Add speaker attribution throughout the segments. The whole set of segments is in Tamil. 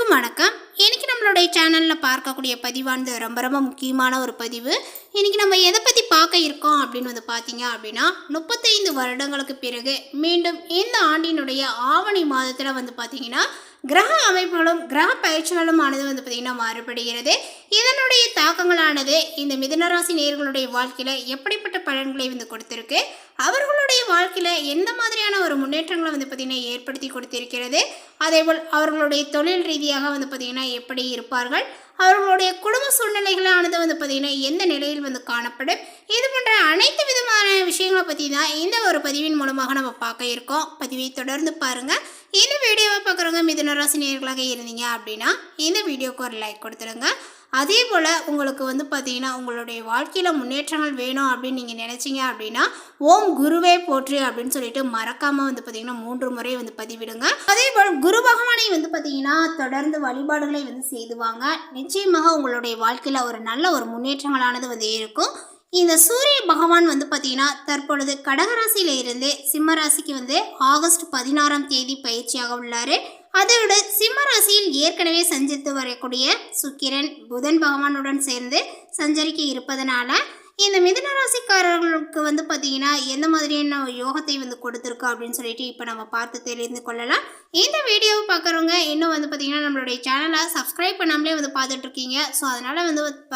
Speaker 1: அனைவருக்கும் வணக்கம். இன்னைக்கு நம்மளுடைய சேனலில் பார்க்கக்கூடிய பதிவானது ரொம்ப ரொம்ப முக்கியமான ஒரு பதிவு. இன்னைக்கு நம்ம எதை பற்றி பார்க்க இருக்கோம் அப்படின்னு பார்த்தீங்க அப்படின்னா 35 வருடங்களுக்கு பிறகு மீண்டும் இந்த ஆண்டினுடைய ஆவணி மாதத்தில் பார்த்தீங்கன்னா கிரக அமைப்புகளும் கிரக பயிற்சிகளும் ஆனது பார்த்திங்கன்னா மாறுபடுகிறது. இதனுடைய தாக்கங்களானது இந்த மிதுனராசி நேயர்களுடைய வாழ்க்கையில் எப்படிப்பட்ட பலன்களை கொடுத்துருக்கு, அவர்களுடைய வாழ்க்கையில் எந்த மாதிரியான ஒரு முன்னேற்றங்களை பார்த்திங்கன்னா ஏற்படுத்தி கொடுத்திருக்கிறது, அதேபோல் அவர்களுடைய தொழில் ரீதியாக பார்த்திங்கன்னா எப்படி இருப்பார்கள், அவர்களுடைய குடும்ப சூழ்நிலைகளானது பார்த்திங்கன்னா எந்த நிலையில் காணப்படும், இது போன்ற அனைத்து விதமான விஷயங்களை பற்றி தான் இந்த ஒரு பதிவின் மூலமாக நம்ம பார்க்க இருக்கோம். பதிவை தொடர்ந்து பாருங்கள். இந்த வீடியோவை பார்க்குறவங்க மிதுனராசி நேயர்களாக இருந்தீங்க அப்படின்னா இந்த வீடியோவுக்கு ஒரு லைக் கொடுத்துருங்க. அதே போல் உங்களுக்கு பார்த்திங்கன்னா உங்களுடைய வாழ்க்கையில் முன்னேற்றங்கள் வேணும் அப்படின்னு நீங்கள் நினச்சிங்க அப்படின்னா ஓம் குருவே போற்று அப்படின்னு சொல்லிட்டு மறக்காமல் பார்த்திங்கன்னா 3 முறை பதிவிடுங்க. அதே போல் குரு பகவானை பார்த்திங்கன்னா தொடர்ந்து வழிபாடுகளை செய்துவாங்க. நிச்சயமாக உங்களுடைய வாழ்க்கையில் ஒரு நல்ல ஒரு முன்னேற்றங்களானது இருக்கும். இந்த சூரிய பகவான் பார்த்திங்கன்னா தற்பொழுது கடகராசியில் இருந்து சிம்ம ராசிக்கு ஆகஸ்ட் 16ஆம் தேதி பயிற்சியாக உள்ளார். அதோடு சிம்ம ராசியில் ஏற்கனவே சஞ்சரித்து வரக்கூடிய சுக்கிரன் புதன் பகவானுடன் சேர்ந்து சஞ்சரிக்க இருப்பதனால இந்த மிதுன ராசிக்காரர்களுக்கு பார்த்திங்கன்னா எந்த மாதிரியான யோகத்தை கொடுத்துருக்கு அப்படின்னு சொல்லிட்டு இப்போ நம்ம பார்த்து தெரிந்து கொள்ளலாம். இந்த வீடியோவை பார்க்குறவங்க இன்னும் பார்த்திங்கன்னா நம்மளுடைய சேனலை சப்ஸ்கிரைப் பண்ணாமலே பார்த்துட்ருக்கீங்க. ஸோ அதனால்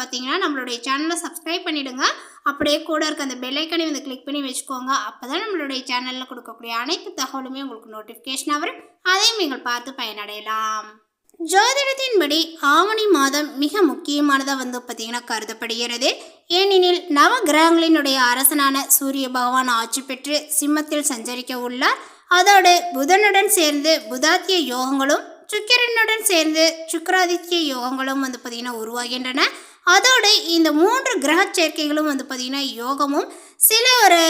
Speaker 1: பார்த்திங்கன்னா நம்மளுடைய சேனலை சப்ஸ்கிரைப் பண்ணிவிடுங்க. அப்படியே கூட இருக்க அந்த பெல்லைக்கனை கிளிக் பண்ணி வச்சுக்கோங்க. அப்போ தான் நம்மளுடைய சேனலில் கொடுக்கக்கூடிய அனைத்து தகவலுமே உங்களுக்கு நோட்டிஃபிகேஷனாக வரும். அதையும் நீங்கள் பார்த்து பயனடையலாம். ஜோதிடத்தின்படி ஆவணி மாதம் மிக முக்கியமானதாக பார்த்திங்கன்னா கருதப்படுகிறது. ஏனெனில் நவ கிரகங்களினுடைய அரசனான சூரிய பகவான் ஆட்சி பெற்று சிம்மத்தில் சஞ்சரிக்க உள்ளார். அதோடு புதனுடன் சேர்ந்து புதாத்திய யோகங்களும் சுக்கிரனுடன் சேர்ந்து சுக்கராதித்ய யோகங்களும் பார்த்திங்கன்னா உருவாகின்றன. அதோடு இந்த 3 கிரக சேர்க்கைகளும் பார்த்திங்கன்னா யோகமும் சில ஒரு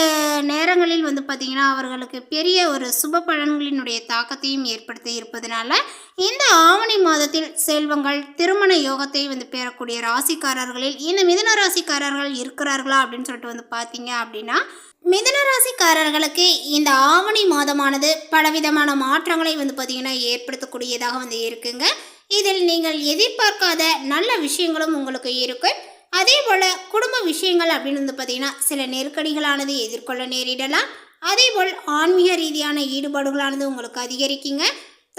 Speaker 1: நேரங்களில் பார்த்திங்கன்னா அவர்களுக்கு பெரிய ஒரு சுப பலன்களினுடைய தாக்கத்தையும் ஏற்படுத்தி இருப்பதனால இந்த ஆவணி மாதத்தில் செல்வங்கள் திருமண யோகத்தை பெறக்கூடிய ராசிக்காரர்களில் இந்த மிதுன ராசிக்காரர்கள் இருக்கிறார்களா அப்படின்னு சொல்லிட்டு பார்த்தீங்க அப்படின்னா மிதுன ராசிக்காரர்களுக்கு இந்த ஆவணி மாதமானது பலவிதமான மாற்றங்களை பார்த்திங்கன்னா ஏற்படுத்தக்கூடியதாக இருக்குங்க. இதில் நீங்கள் எதிர்பார்க்காத நல்ல விஷயங்களும் உங்களுக்கு இருக்கும். அதே போல் குடும்ப விஷயங்கள் அப்படின்னு பார்த்திங்கன்னா சில நெருக்கடிகளானது எதிர்கொள்ள நேரிடலாம். அதே போல் ஆன்மீக ரீதியான ஈடுபாடுகளானது உங்களுக்கு அதிகரிக்குங்க.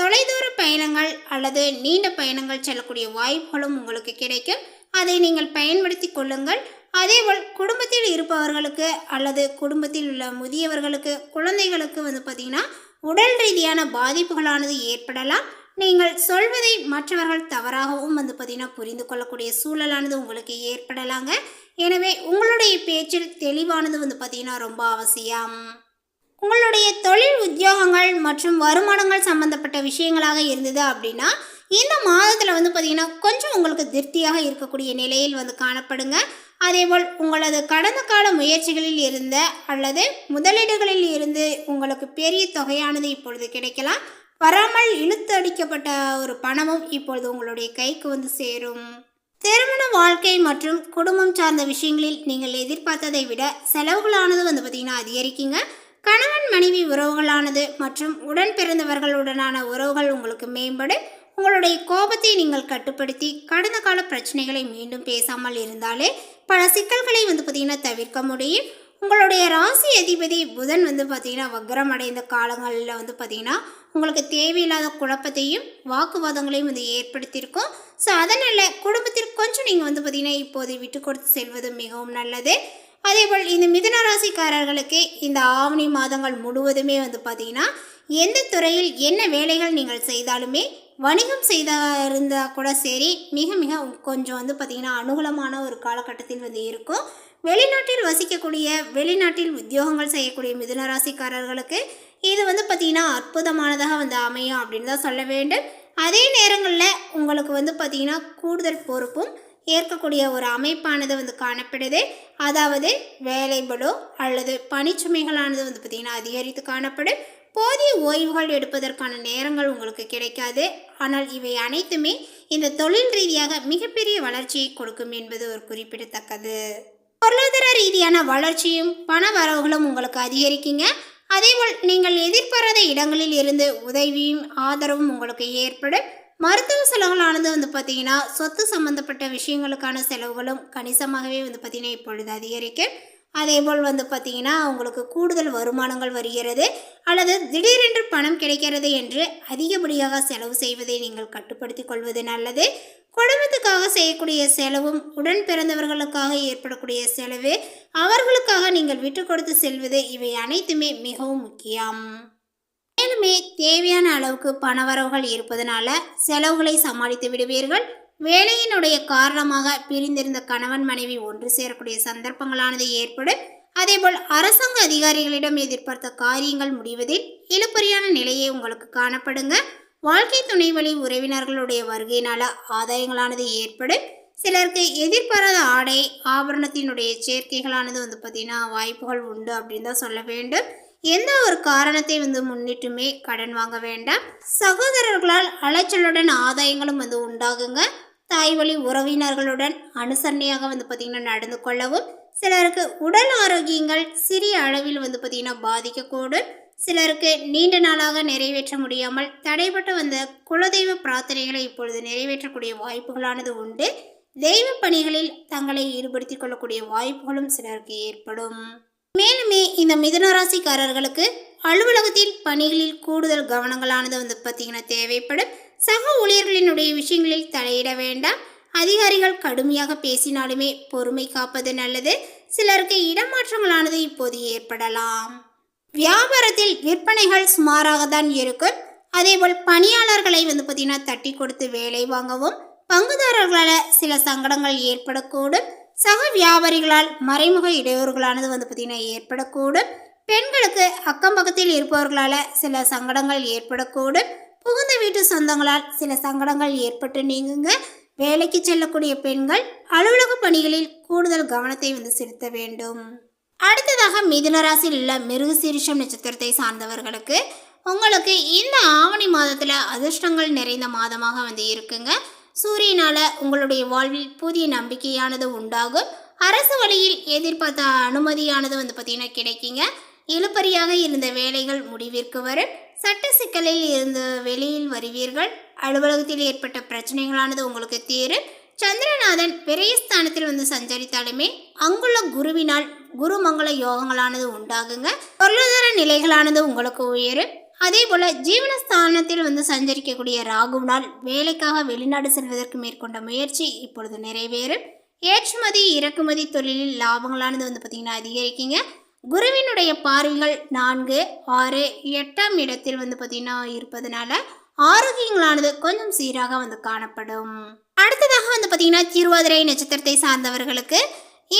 Speaker 1: தொலைதூர பயணங்கள் அல்லது நீண்ட பயணங்கள் செல்லக்கூடிய வாய்ப்புகளும் உங்களுக்கு கிடைக்கும். அதை நீங்கள் பயன்படுத்தி கொள்ளுங்கள். அதேபோல் குடும்பத்தில் இருப்பவர்களுக்கு அல்லது குடும்பத்தில் உள்ள முதியவர்களுக்கு குழந்தைகளுக்கு பார்த்திங்கன்னா உடல் ரீதியான பாதிப்புகளானது ஏற்படலாம். நீங்கள் சொல்வதை மற்றவர்கள் தவறாகவும் பார்த்திங்கன்னா புரிந்து கொள்ளக்கூடிய சூழலானது உங்களுக்கு ஏற்படலாங்க. எனவே உங்களுடைய பேச்சில் தெளிவானது பார்த்திங்கன்னா ரொம்ப அவசியம். உங்களுடைய தொழில் உத்தியோகங்கள் மற்றும் வருமானங்கள் சம்பந்தப்பட்ட விஷயங்களாக இருந்தது அப்படின்னா இந்த மாதத்தில் பார்த்திங்கன்னா கொஞ்சம் உங்களுக்கு திருப்தியாக இருக்கக்கூடிய நிலையில் காணப்படுங்க. அதேபோல் உங்களது கடந்த கால முயற்சிகளில் இருந்த அல்லது முதலீடுகளில் இருந்து உங்களுக்கு பெரிய தொகையானது இப்பொழுது கிடைக்கலாம். வராமல் இழுத்து அடிக்கப்பட்ட ஒரு பணமும் இப்பொழுது உங்களுடைய கைக்கு சேரும். திருமண வாழ்க்கை மற்றும் குடும்பம் சார்ந்த விஷயங்களில் நீங்கள் எதிர்பார்த்ததை விட செலவுகளானது பார்த்திங்கன்னா அதிகரிக்குங்க. கணவன் மனைவி உறவுகளானது மற்றும் உடன் பிறந்தவர்களுடனான உறவுகள் உங்களுக்கு மேம்படும். உங்களுடைய கோபத்தை நீங்கள் கட்டுப்படுத்தி கடந்த கால பிரச்சனைகளை மீண்டும் பேசாமல் இருந்தாலே பல சிக்கல்களை பார்த்திங்கன்னா தவிர்க்க முடியும். உங்களுடைய ராசி அதிபதி புதன் பார்த்திங்கன்னா வக்ரம் அடைந்த காலங்களில் பார்த்திங்கன்னா உங்களுக்கு தேவையில்லாத குழப்பத்தையும் வாக்குவாதங்களையும் ஏற்படுத்தியிருக்கும். ஸோ அதனால் குடும்பத்தில் கொஞ்சம் நீங்கள் பார்த்திங்கன்னா இப்போது விட்டு கொடுத்து செல்வது மிகவும் நல்லது. அதேபோல் இந்த மிதுன ராசிக்காரர்களுக்கு இந்த ஆவணி மாதங்கள் முழுவதுமே பார்த்திங்கன்னா எந்த துறையில் என்ன வேலைகள் நீங்கள் செய்தாலுமே வணிகம் இருந்தால் கூட சரி மிக மிக கொஞ்சம் பார்த்திங்கன்னா அனுகூலமான ஒரு காலகட்டத்தில் இருக்கும். வெளிநாட்டில் வசிக்கக்கூடிய வெளிநாட்டில் உத்தியோகங்கள் செய்யக்கூடிய மிதுன ராசிக்காரர்களுக்கு இது பார்த்திங்கன்னா அற்புதமானதாக அமையும் அப்படின்னு தான் சொல்ல வேண்டும். அதே நேரங்களில் உங்களுக்கு பார்த்திங்கன்னா கூடுதல் பொறுப்பும் ஏற்கக்கூடிய ஒரு அமைப்பானது காணப்படுது. அதாவது வேலைபளு அல்லது பணிச்சுமைகளானது பார்த்திங்கன்னா அதிகரித்து காணப்படும். போதிய ஓய்வுகள் எடுப்பதற்கான நேரங்கள் உங்களுக்கு கிடைக்காது. ஆனால் இவை அனைத்துமே இந்த தொழில் ரீதியாக மிகப்பெரிய வளர்ச்சியை கொடுக்கும் என்பது ஒரு குறிப்பிடத்தக்கது. பொருளாதார ரீதியான வளர்ச்சியும் பண வரவுகளும் உங்களுக்கு அதிகரிக்குங்க. அதேபோல் நீங்கள் எதிர்பாராத இடங்களில் இருந்து உதவியும் ஆதரவும் உங்களுக்கு ஏற்படும். மருத்துவ செலவுகள் ரெண்டாவது வந்து பார்த்திங்கன்னா சொத்து சம்மந்தப்பட்ட விஷயங்களுக்கான செலவுகளும் கணிசமாகவே வந்து பார்த்திங்கன்னா இப்பொழுது அதிகரிக்கும். அதேபோல் வந்து பார்த்திங்கன்னா உங்களுக்கு கூடுதல் வருமானங்கள் வருகிறது அல்லது திடீரென்று பணம் கிடைக்கிறது என்று அதிகப்படியாக செலவு செய்வதை நீங்கள் கட்டுப்படுத்தி கொள்வது நல்லது. குடும்பத்துக்காக செய்யக்கூடிய செலவும் உடன் பிறந்தவர்களுக்காக ஏற்படக்கூடிய செலவு, அவர்களுக்காக நீங்கள் விட்டு கொடுத்து செல்வது, இவை அனைத்துமே மிகவும் முக்கியம். மேலுமே தேவையான அளவுக்கு பணவரவுகள் இருப்பதனால செலவுகளை சமாளித்து விடுவீர்கள். வேலையினுடைய காரணமாக பிரிந்திருந்த கணவன் மனைவி ஒன்று சேரக்கூடிய சந்தர்ப்பங்களானது ஏற்படும். அதேபோல் அரசாங்க அதிகாரிகளிடம் எதிர்பார்த்த காரியங்கள் முடிவதில் இழுபறியான நிலையை உங்களுக்கு காணப்படுங்க. வாழ்க்கை துணை வழி உறவினர்களுடைய வருகையினால ஆதாயங்களானது ஏற்படும். சிலருக்கு எதிர்பாராத ஆடை ஆபரணத்தினுடைய சேர்க்கைகளானது வந்து பார்த்திங்கன்னா வாய்ப்புகள் உண்டு அப்படின்னு தான் சொல்ல வேண்டும். எந்த ஒரு காரணத்தை வந்து முன்னிட்டுமே கடன் வாங்க வேண்டாம். சகோதரர்களால் அலைச்சலுடன் ஆதாயங்களும் வந்து உண்டாகுங்க. தாய் வழி உறவினர்களுடன் அனுசரணையாக வந்து பார்த்திங்கன்னா நடந்து கொள்ளவும். சிலருக்கு உடல் ஆரோக்கியங்கள் சிறிய அளவில் வந்து பார்த்திங்கன்னா பாதிக்கக்கூடும். சிலருக்கு நீண்ட நாளாக நிறைவேற்ற முடியாமல் தடைபட்டு வந்த குலதெய்வ பிரார்த்தனைகளை இப்பொழுது நிறைவேற்றக்கூடிய வாய்ப்புகளானது உண்டு. தெய்வ பணிகளில் தங்களை ஈடுபடுத்திக் கொள்ளக்கூடிய வாய்ப்புகளும் சிலருக்கு ஏற்படும். மேலுமே இந்த மிதுனராசிக்காரர்களுக்கு அலுவலகத்தில் பணிகளில் கூடுதல் கவனங்களானது வந்து பார்த்திங்கன்னா தேவைப்படும். சக ஊழியர்களினுடைய விஷயங்களில் தலையிட வேண்டாம். அதிகாரிகள் கடுமையாக பேசினாலுமே பொறுமை காப்பது நல்லது. சிலருக்கு இடமாற்றங்களானது இப்போது ஏற்படலாம். வியாபாரத்தில் விற்பனைகள் சுமாராக தான் இருக்கும். அதேபோல் பணியாளர்களை வந்து பார்த்திங்கன்னா தட்டி கொடுத்து வேலை வாங்கவும். பங்குதாரர்களால் சில சங்கடங்கள் ஏற்படக்கூடும். சக வியாபாரிகளால் மறைமுக இடையூறுகளானது வந்து பார்த்திங்கன்னா ஏற்படக்கூடும். பெண்களுக்கு அக்கம் பக்கத்தில் இருப்பவர்களால் சில சங்கடங்கள் ஏற்படக்கூடும். புகுந்த வீட்டு சொந்தங்களால் சில சங்கடங்கள் ஏற்பட்டு நீங்குங்க. வேலைக்கு செல்லக்கூடிய பெண்கள் அலுவலக பணிகளில் கூடுதல் கவனத்தை வந்து செலுத்த வேண்டும். அடுத்ததாக மிதுனராசியில் உள்ள மிருகசீரிஷம் நட்சத்திரத்தை சார்ந்தவர்களுக்கு உங்களுக்கு இந்த ஆவணி மாதத்தில் அதிர்ஷ்டங்கள் நிறைந்த மாதமாக வந்து இருக்குங்க. சூரியனால உங்களுடைய வாழ்வில் புதிய நம்பிக்கையானது உண்டாகும். அரசு வழியில் எதிர்பார்த்த அனுமதியானது வந்து பார்த்திங்கன்னா கிடைக்குங்க. இழுபறியாக இருந்த வேலைகள் முடிவிற்கு வரும். சட்ட சிக்கலில் இருந்து வெளியில் வருவீர்கள். அலுவலகத்தில் ஏற்பட்ட பிரச்சனைகளானது உங்களுக்கு தீரும். சந்திரநாதன் விரயஸ்தானத்தில் வந்து சஞ்சரித்தாலுமே அங்குள்ள குருவினால் குருமங்கள யோகங்களானது உண்டாகுங்க. பொருளாதார நிலைகளானது உங்களுக்கு உயரும். அதே போல் ஜீவனஸ்தானத்தில் வந்து சஞ்சரிக்கக்கூடிய ராகுவினால் வேலைக்காக வெளிநாடு செல்வதற்கு மேற்கொண்ட முயற்சி இப்பொழுது நிறைவேறும். ஏற்றுமதி இறக்குமதி தொழிலில் லாபங்களானது வந்து பார்த்திங்கன்னா அதிகரிக்குங்க. குருவினுடைய பார்வைகள் 4, 6, 8ஆம் இடத்தில் வந்து பார்த்திங்கன்னா இருப்பதனால ஆரோக்கியங்களானது கொஞ்சம் சீராக வந்து காணப்படும். அடுத்ததாக வந்து பார்த்திங்கன்னா திருவாதிரை நட்சத்திரத்தை சார்ந்தவர்களுக்கு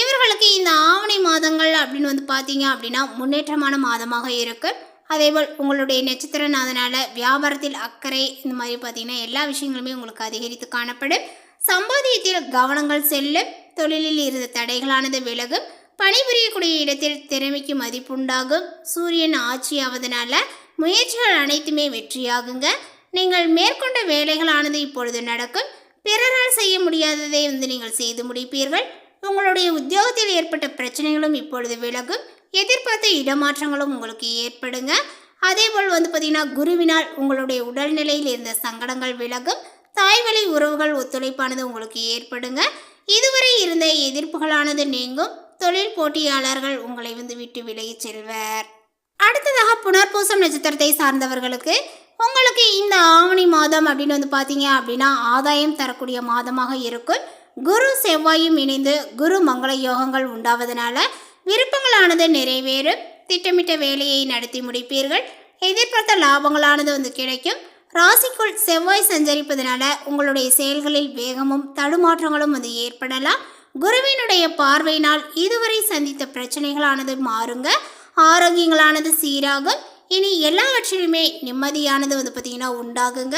Speaker 1: இவர்களுக்கு இந்த ஆவணி மாதங்கள் அப்படின்னு வந்து பார்த்தீங்க அப்படின்னா முன்னேற்றமான மாதமாக இருக்கும். அதேபோல் உங்களுடைய நட்சத்திரநாதனால் வியாபாரத்தில் அக்கறை இந்த மாதிரி பார்த்திங்கன்னா எல்லா விஷயங்களுமே உங்களுக்கு அதிகரித்து காணப்படும். சம்பாதியத்தில் கவனங்கள் செல்லும். தொழிலில் இருந்த தடைகளானது விலகும். பணிபுரியக்கூடிய இடத்தில் திறமைக்கு மதிப்புண்டாகும். சூரியன் ஆட்சி ஆவதனால முயற்சிகள் அனைத்துமே வெற்றியாகுங்க. நீங்கள் மேற்கொண்ட வேலைகளானது இப்பொழுது நடக்கும். பிறரால் செய்ய முடியாததை வந்து நீங்கள் செய்து முடிப்பீர்கள். உங்களுடைய உத்தியோகத்தில் ஏற்பட்ட பிரச்சனைகளும் இப்பொழுது விலகும். எதிர்பார்த்த இடமாற்றங்களும் உங்களுக்கு ஏற்படுங்க. அதேபோல் வந்து பார்த்திங்கன்னா குருவினால் உங்களுடைய உடல்நிலையில் இருந்த சங்கடங்கள் விலகும். தாய்வழி உறவுகள் ஒத்துழைப்பானது உங்களுக்கு ஏற்படுங்க. இதுவரை இருந்த எதிர்ப்புகளானது நீங்கும். தொழில் போட்டியாளர்கள் உங்களை வந்து விட்டு விலகி செல்வர். அடுத்ததாக புனர்பூசம் நட்சத்திரத்தை சார்ந்தவர்களுக்கு உங்களுக்கு இந்த ஆவணி மாதம் அப்படின்னு வந்து பார்த்தீங்க அப்படின்னா ஆதாயம் தரக்கூடிய மாதமாக இருக்கும். குரு செவ்வாயும் இணைந்து குரு மங்கள யோகங்கள் உண்டாவதனால விருப்பங்களானது நிறைவேறும். திட்டமிட்ட வேலையை நடத்தி முடிப்பீர்கள். எதிர்பார்த்த லாபங்களானது வந்து கிடைக்கும். ராசிக்குள் செவ்வாய் சஞ்சரிப்பதனால உங்களுடைய செயல்களில் வேகமும் தடுமாற்றங்களும் வந்து ஏற்படலாம். குருவினுடைய பார்வையினால் இதுவரை சந்தித்த பிரச்சனைகளானது மாறுங்க. ஆரோக்கியங்களானது சீராகும். இனி எல்லாவற்றிலுமே நிம்மதியானது வந்து பார்த்திங்கன்னா உண்டாகுங்க.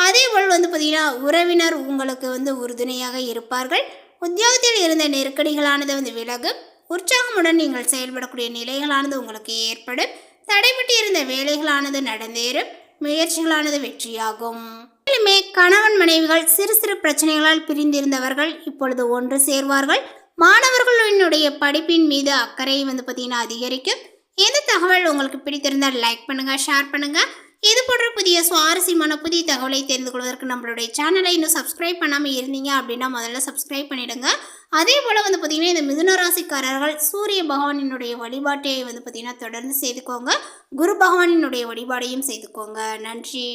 Speaker 1: அதேபோல் வந்து பார்த்திங்கன்னா உறவினர் உங்களுக்கு வந்து உறுதுணையாக இருப்பார்கள். உத்தியோகத்தில் இருந்த நெருக்கடிகளானது வந்து விலகும். உற்சாகமுடன் நீங்கள் செயல்படக்கூடிய நிலைகளானது உங்களுக்கு ஏற்படும். தடைபட்டு இருந்த வேலைகளானது நடந்தேறும். முயற்சிகளானது வெற்றியாகும். மேலுமே கணவன் மனைவிகள் சிறு சிறு பிரச்சனைகளால் பிரிந்திருந்தவர்கள் இப்பொழுது ஒன்று சேர்வார்கள். மாணவர்களுடைய படிப்பின் மீது அக்கறை வந்து பார்த்திங்கன்னா அதிகரிக்கும். இந்த தகவல் உங்களுக்கு பிடித்திருந்தால் லைக் பண்ணுங்கள், ஷேர் பண்ணுங்கள். இது போன்ற புதிய சுவாரஸ்யமான புதிய தகவலை தெரிந்து கொள்வதற்கு நம்மளுடைய சேனலை இன்னும் சப்ஸ்கிரைப் பண்ணாமல் இருந்தீங்க அப்படின்னா முதல்ல சப்ஸ்கிரைப் பண்ணிடுங்க. அதே போல் வந்து பார்த்திங்கன்னா இந்த மிதுன ராசிக்காரர்கள் சூரிய பகவானினுடைய வழிபாட்டை வந்து பார்த்திங்கன்னா தொடர்ந்து செய்துக்கோங்க. குரு பகவானினுடைய வழிபாடையும் செய்துக்கோங்க. நன்றி.